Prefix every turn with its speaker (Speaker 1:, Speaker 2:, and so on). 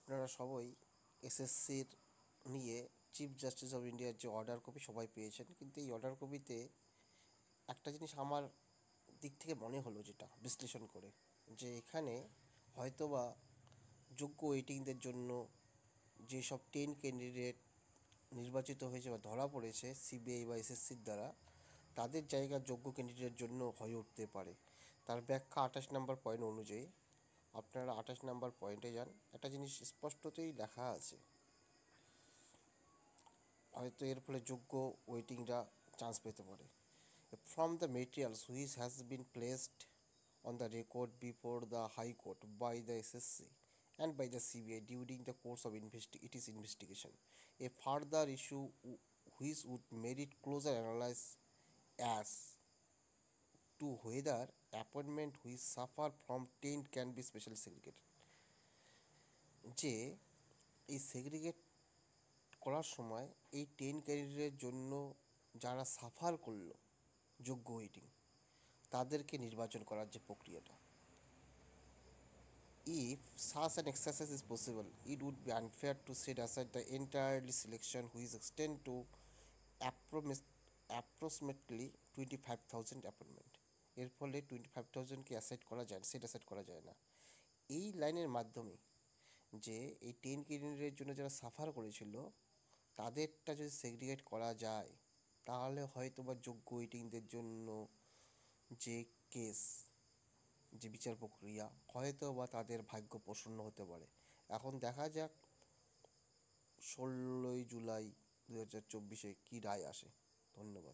Speaker 1: আপনারা সবাই এসএসসির নিয়ে চিফ জাস্টিস অফ ইন্ডিয়ার যে অর্ডার কপি সবাই পেয়েছেন, কিন্তু এই অর্ডার কপিতে একটা জিনিস আমার দিক থেকে মনে হলো, যেটা বিশ্লেষণ করে, যে এখানে হয়তোবা যোগ্য ওয়েটিংদের জন্য যেসব 10 ক্যান্ডিডেট নির্বাচিত হয়েছে বা ধরা পড়েছে সিবিআই বা এসএসসির দ্বারা, তাদের জায়গা যোগ্য ক্যান্ডিডেটের জন্য হয়ে উঠতে পারে। তার ব্যাখ্যা 28 নম্বর পয়েন্ট অনুযায়ী। আপনারা 28 নম্বর পয়েন্টে যান, একটা জিনিস স্পষ্টতই লেখা আছে, হয়তো এর ফলে যোগ্য ওয়েটিংরা চান্স পেতে পারে। From the materials which has been placed on the record before the High Court by the SSC and by the CBI during the course of its investigation, a further issue which would merit closer analysis as to whether appointment which suffer from taint can be specially segregated. যে এই segregate করার সময় এই 10 ক্যান্ডিডেটের জন্য যারা suffer করলো যোগ্য ওয়েটিং, তাদেরকে নির্বাচন করার যে প্রক্রিয়াটা, if such an exercise is possible, it would be unfair to set aside the entirely selection which extend to approximately 25,000 appointment. এর ফলে 25,000কে সেট অ্যাসাইড করা যায় না। এই লাইনের মাধ্যমে যে এই 10 ক্যান্ডিডেটের জন্য যারা সাফার করেছিল তাদেরটা যদি সেগ্রিগেট করা যায়, তাহলে হয়তো বা যোগ্য ওয়েটিংদের জন্য যে কেস, যে বিচার প্রক্রিয়া, হয়তো বা তাদের ভাগ্য প্রসন্ন হতে পারে। এখন দেখা যাক 16ই জুলাই 2024 কী রায় আসে। ধন্যবাদ।